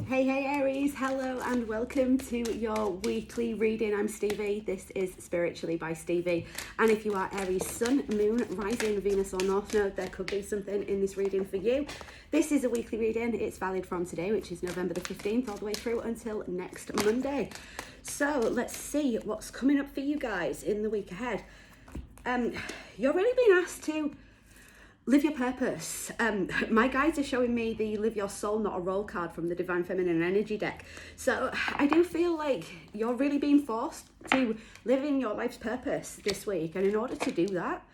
Hey Aries, hello and welcome to your weekly reading. I'm Stevie. This is Spiritually by Stevie. And if you are Aries Sun, Moon, Rising, Venus or North Node, there could be something in this reading for you. This is a weekly reading. It's valid from today, which is November the 15th, all the way through until next Monday. So let's see what's coming up for you guys in the week ahead. You're really being asked to live your purpose. My guides are showing me the Live Your Soul, Not a Role card from the Divine Feminine Energy deck. So I do feel like you're really being forced to live in your life's purpose this week. And in order to do that,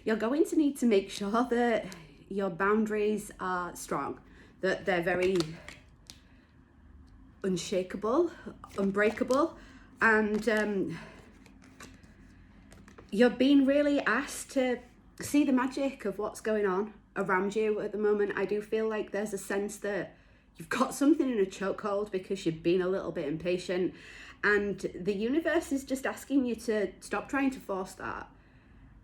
you're going to need to make sure that your boundaries are strong, that they're very unshakable, unbreakable, and you're being really asked to see the magic of what's going on around you at the moment. I do feel like there's a sense that you've got something in a chokehold because you've been a little bit impatient, and the universe is just asking you to stop trying to force that.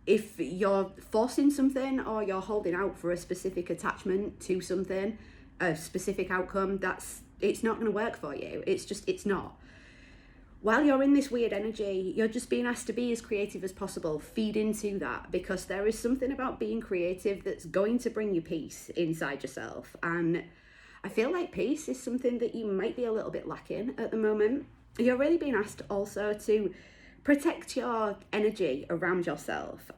If you're forcing something or you're holding out for a specific attachment to something, a specific outcome, it's not going to work for you. It's not. While you're in this weird energy, you're just being asked to be as creative as possible. Feed into that, because there is something about being creative that's going to bring you peace inside yourself. And I feel like peace is something that you might be a little bit lacking at the moment. You're really being asked also to protect your energy around yourself.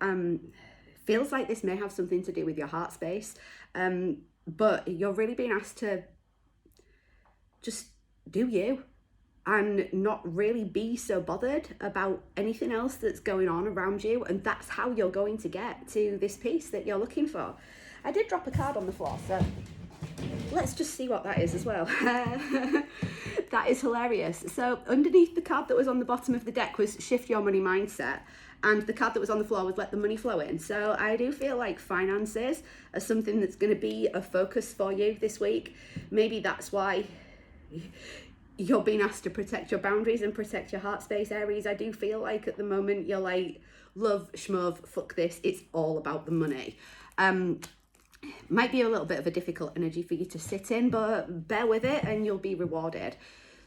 Feels like this may have something to do with your heart space, but you're really being asked to just do you, and not really be so bothered about anything else that's going on around you. And that's how you're going to get to this peace that you're looking for. I did drop a card on the floor, so let's just see what that is as well. That is hilarious. So underneath the card that was on the bottom of the deck was Shift Your Money Mindset, and the card that was on the floor was Let the Money Flow In. So I do feel like finances are something that's going to be a focus for you this week. Maybe that's why you're being asked to protect your boundaries and protect your heart space, Aries. I do feel like at the moment you're like, love, schmove, fuck this. It's all about the money. Might be a little bit of a difficult energy for you to sit in, but bear with it and you'll be rewarded.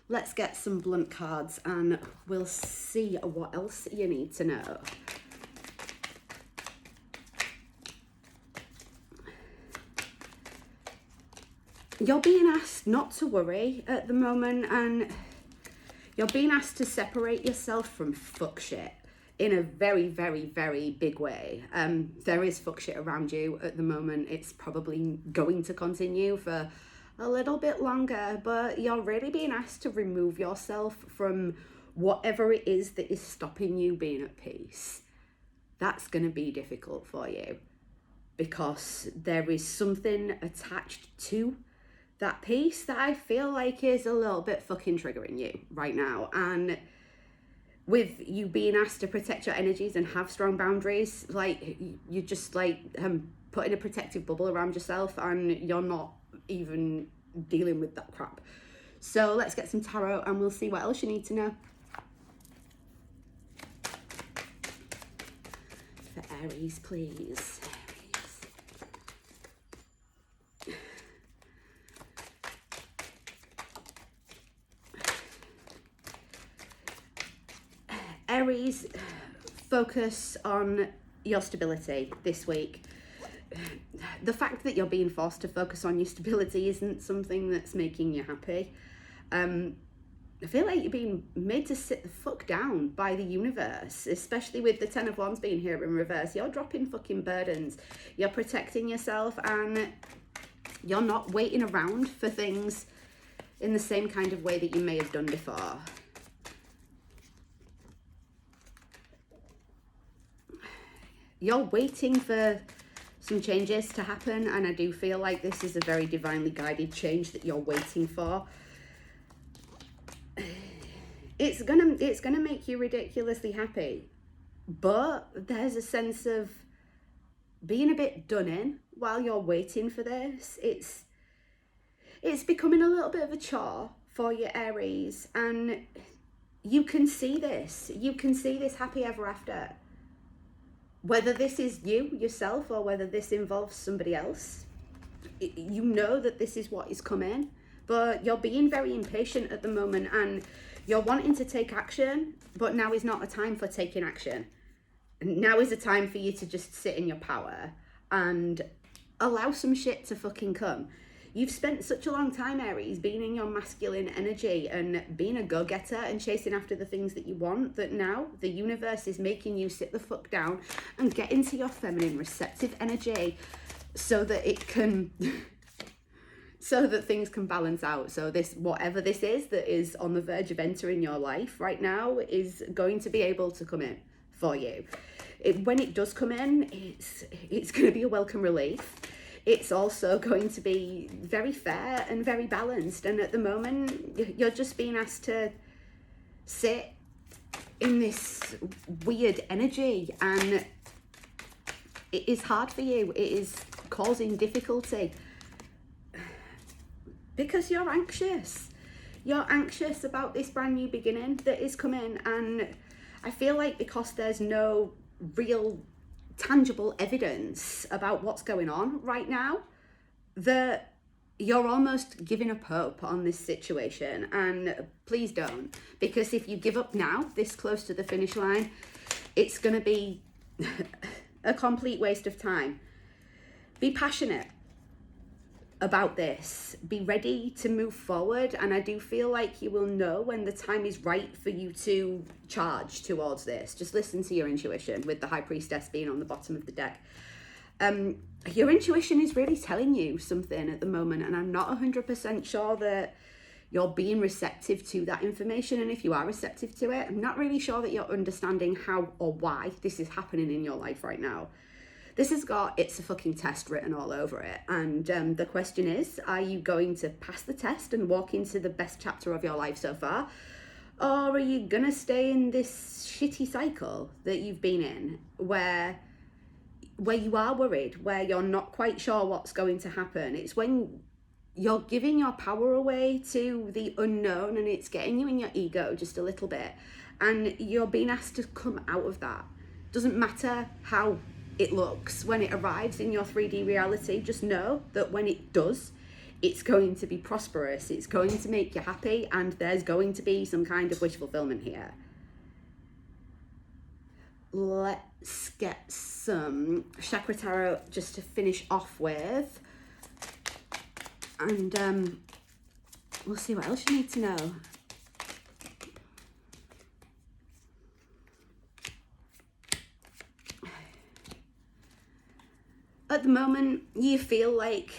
Let's get some blunt cards and we'll see what else you need to know. You're being asked not to worry at the moment, and you're being asked to separate yourself from fuck shit in a very, very, very big way. There is fuck shit around you at the moment. It's probably going to continue for a little bit longer, but you're really being asked to remove yourself from whatever it is that is stopping you being at peace. That's going to be difficult for you because there is something attached to that piece that I feel like is a little bit fucking triggering you right now. And with you being asked to protect your energies and have strong boundaries, like you just like putting a protective bubble around yourself and you're not even dealing with that crap. So let's get some tarot and we'll see what else you need to know. For Aries, please. Aries, focus on your stability this week. The fact that you're being forced to focus on your stability isn't something that's making you happy. I feel like you're being made to sit the fuck down by the universe, especially with the Ten of Wands being here in reverse. You're dropping fucking burdens. You're protecting yourself and you're not waiting around for things in the same kind of way that you may have done before. You're waiting for some changes to happen, and I do feel like this is a very divinely guided change that you're waiting for. It's gonna make you ridiculously happy, but there's a sense of being a bit done in while you're waiting for this. It's becoming a little bit of a chore for you, Aries, and you can see this. You can see this happy ever after. Whether this is you, yourself, or whether this involves somebody else, you know that this is what is coming, but you're being very impatient at the moment and you're wanting to take action, but now is not a time for taking action. Now is a time for you to just sit in your power and allow some shit to fucking come. You've spent such a long time, Aries, being in your masculine energy and being a go-getter and chasing after the things that you want, that now the universe is making you sit the fuck down and get into your feminine receptive energy so that it can so that things can balance out. So this, whatever this is that is on the verge of entering your life right now, is going to be able to come in for you. When it does come in, it's going to be a welcome relief. It's also going to be very fair and very balanced. And at the moment, you're just being asked to sit in this weird energy, and it is hard for you. It is causing difficulty because you're anxious. You're anxious about this brand new beginning that is coming. And I feel like because there's no real tangible evidence about what's going on right now, that you're almost giving up hope on this situation. And please don't, because if you give up now, this close to the finish line, it's going to be a complete waste of time. Be passionate about this. Be ready to move forward. And I do feel like you will know when the time is right for you to charge towards this. Just listen to your intuition, with the High Priestess being on the bottom of the deck. Your intuition is really telling you something at the moment, and I'm not 100% sure that you're being receptive to that information. And if you are receptive to it, I'm not really sure that you're understanding how or why this is happening in your life right now. This has got "it's a fucking test" written all over it. And the question is, are you going to pass the test and walk into the best chapter of your life so far? Or are you going to stay in this shitty cycle that you've been in, where you are worried, where you're not quite sure what's going to happen? It's when you're giving your power away to the unknown, and it's getting you in your ego just a little bit. And you're being asked to come out of that. Doesn't matter how it looks when it arrives in your 3D reality. Just know that when it does, it's going to be prosperous, it's going to make you happy, and there's going to be some kind of wish fulfillment here. Let's get some chakra tarot just to finish off with, and we'll see what else you need to know. At the moment, you feel like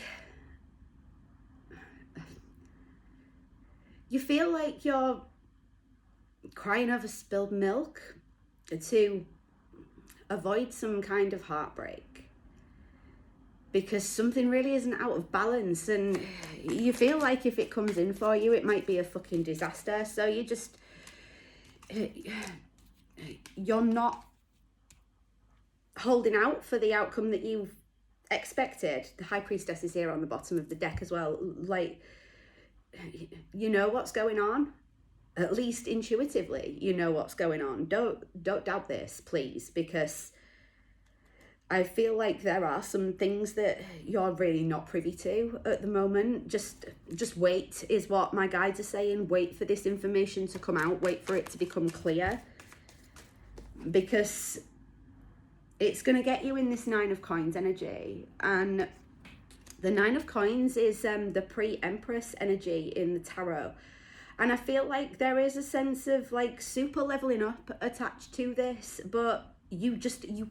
you're crying over spilled milk to avoid some kind of heartbreak, because something really isn't out of balance, and you feel like if it comes in for you, it might be a fucking disaster. So you're not holding out for the outcome that you've expected. The High Priestess is here on the bottom of the deck as well. Like, you know what's going on, at least intuitively. You know what's going on. Don't doubt this, please, because I feel like there are some things that you're really not privy to at the moment. Just wait is what my guides are saying. Wait for this information to come out. Wait for it to become clear, because it's going to get you in this Nine of Coins energy. And the Nine of Coins is the pre-Empress energy in the tarot. And I feel like there is a sense of like super leveling up attached to this, but you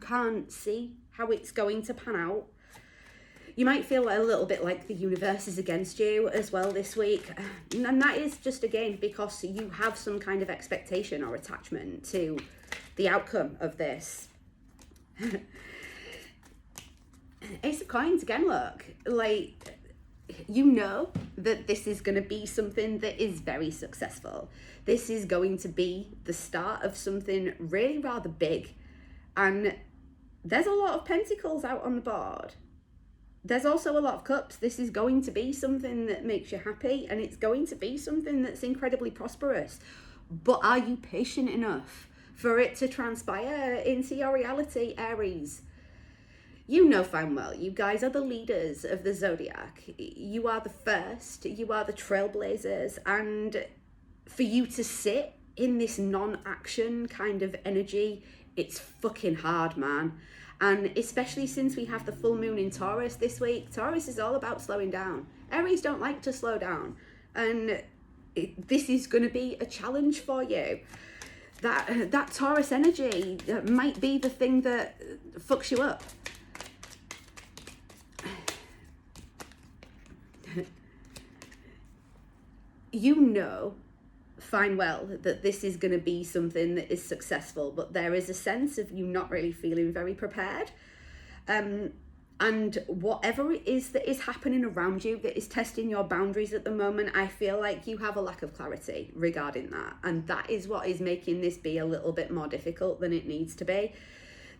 can't see how it's going to pan out. You might feel a little bit like the universe is against you as well this week. And that is just, again, because you have some kind of expectation or attachment to the outcome of this. Ace of Coins again. Look, like, you know that this is going to be something that is very successful. This is going to be the start of something really rather big. And there's a lot of pentacles out on the board. There's also a lot of cups. This is going to be something that makes you happy, and it's going to be something that's incredibly prosperous. But are you patient enough for it to transpire into your reality, Aries? You know fine well, you guys are the leaders of the zodiac. You are the first, you are the trailblazers, and for you to sit in this non-action kind of energy, it's fucking hard, man. And especially since we have the full moon in Taurus this week, Taurus is all about slowing down. Aries don't like to slow down. And this is going to be a challenge for you. That Taurus energy might be the thing that fucks you up. You know fine well that this is going to be something that is successful, but there is a sense of you not really feeling very prepared. And whatever it is that is happening around you that is testing your boundaries at the moment, I feel like you have a lack of clarity regarding that. And that is what is making this be a little bit more difficult than it needs to be.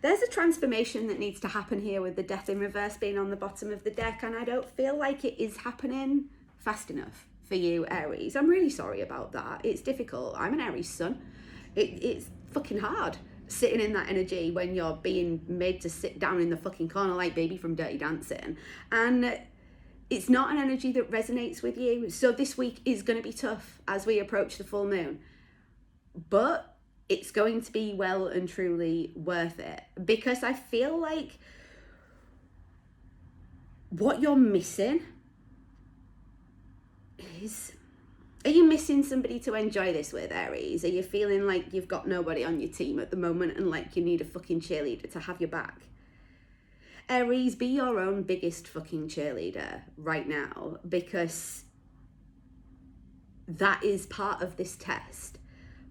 There's a transformation that needs to happen here with the Death in reverse being on the bottom of the deck, and I don't feel like it is happening fast enough for you, Aries. I'm really sorry about that. It's difficult. I'm an Aries sun. It's fucking hard sitting in that energy when you're being made to sit down in the fucking corner like Baby from Dirty Dancing. And it's not an energy that resonates with you. So this week is going to be tough as we approach the full moon. But it's going to be well and truly worth it, because I feel like what you're missing is, are you missing somebody to enjoy this with, Aries? Are you feeling like you've got nobody on your team at the moment and like you need a fucking cheerleader to have your back? Aries, be your own biggest fucking cheerleader right now, because that is part of this test.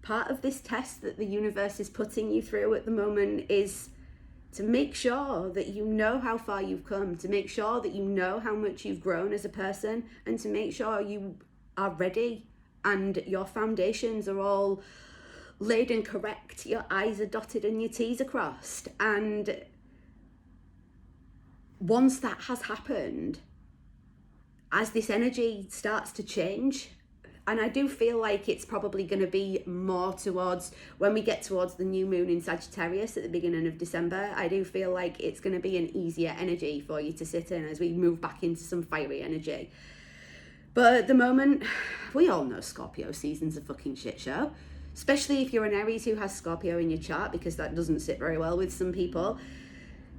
Part of this test that the universe is putting you through at the moment is to make sure that you know how far you've come, to make sure that you know how much you've grown as a person, and to make sure you are ready and your foundations are all laid and correct, your I's are dotted and your T's are crossed. And once that has happened, as this energy starts to change, and I do feel like it's probably going to be more towards when we get towards the new moon in Sagittarius at the beginning of December. I do feel like it's going to be an easier energy for you to sit in as we move back into some fiery energy. But at the moment, we all know Scorpio season's a fucking shit show, especially if you're an Aries who has Scorpio in your chart, because that doesn't sit very well with some people.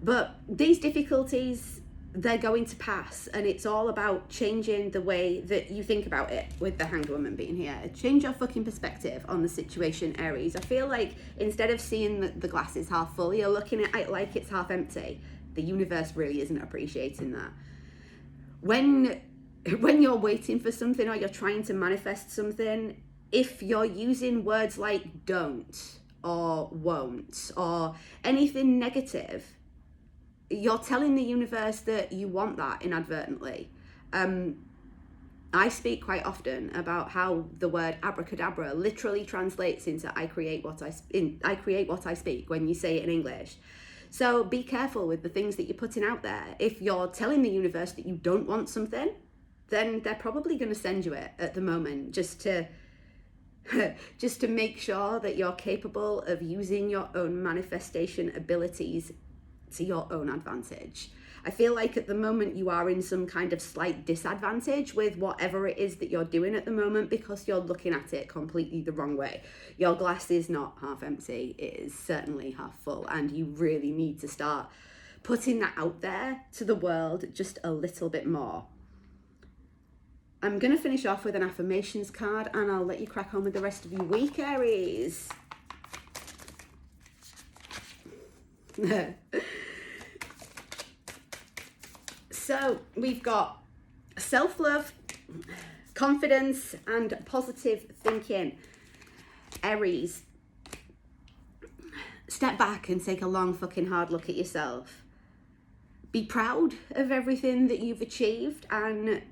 But these difficulties, they're going to pass, and it's all about changing the way that you think about it with the Hanged Woman being here. Change your fucking perspective on the situation, Aries. I feel like instead of seeing the glass is half full, you're looking at it like it's half empty. The universe really isn't appreciating that. When you're waiting for something or you're trying to manifest something, if you're using words like don't or won't or anything negative, you're telling the universe that you want that inadvertently. I speak quite often about how the word abracadabra literally translates into I create what I speak when you say it in English. So be careful with the things that you're putting out there. If you're telling the universe that you don't want something, then they're probably going to send you it at the moment, just to make sure that you're capable of using your own manifestation abilities to your own advantage. I feel like at the moment you are in some kind of slight disadvantage with whatever it is that you're doing at the moment, because you're looking at it completely the wrong way. Your glass is not half empty, it is certainly half full, and you really need to start putting that out there to the world just a little bit more. I'm going to finish off with an affirmations card, and I'll let you crack on with the rest of your week, Aries. So we've got self-love, confidence, and positive thinking. Aries, step back and take a long fucking hard look at yourself. Be proud of everything that you've achieved and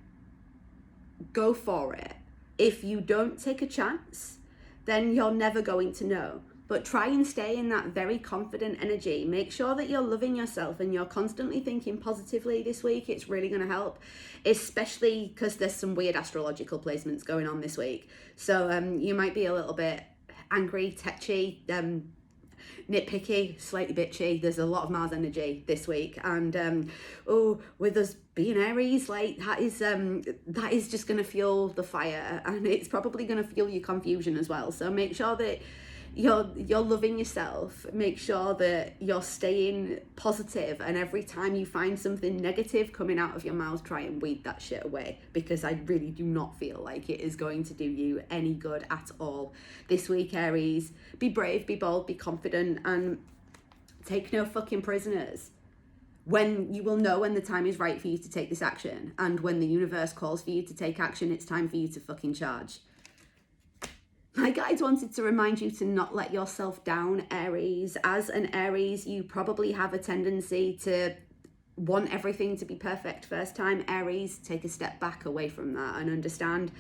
go for it. If you don't take a chance, then you're never going to know. But try and stay in that very confident energy. Make sure that you're loving yourself and you're constantly thinking positively this week. It's really going to help, especially because there's some weird astrological placements going on this week. So you might be a little bit angry, tetchy. nitpicky, slightly bitchy. There's a lot of Mars energy this week, and with us being Aries, like that is just going to fuel the fire, and it's probably going to fuel your confusion as well. So make sure that you're loving yourself. Make sure that you're staying positive, and every time you find something negative coming out of your mouth, try and weed that shit away, because I really do not feel like it is going to do you any good at all this week, Aries. Be brave, be bold, be confident, and take no fucking prisoners. When you will know when the time is right for you to take this action, and when the universe calls for you to take action, it's time for you to fucking charge. My guides wanted to remind you to not let yourself down, Aries. As an Aries, you probably have a tendency to want everything to be perfect first time. Aries, take a step back away from that and understand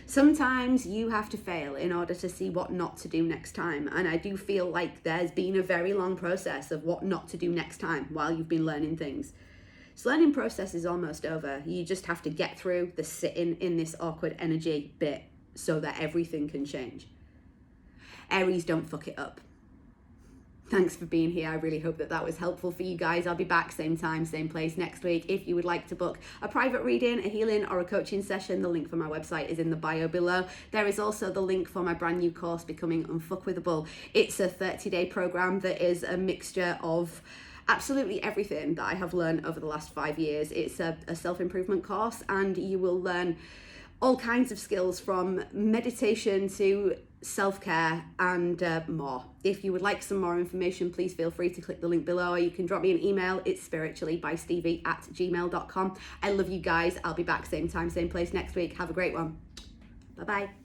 sometimes you have to fail in order to see what not to do next time. And I do feel like there's been a very long process of what not to do next time while you've been learning things. This learning process is almost over. You just have to get through the sitting in this awkward energy bit so that everything can change. Aries, don't fuck it up. Thanks for being here. I really hope that was helpful for you guys. I'll be back same time, same place next week. If you would like to book a private reading, a healing, or a coaching session, the link for my website is in the bio below. There is also the link for my brand new course, Becoming Unfuckwithable. It's a 30-day program that is a mixture of absolutely everything that I have learned over the last 5 years. It's a self-improvement course, and you will learn all kinds of skills from meditation to self-care and more. If you would like some more information, please feel free to click the link below, or you can drop me an email. It's spirituallybystevie@gmail.com. I love you guys. I'll be back same time, same place next week. Have a great one. Bye-bye.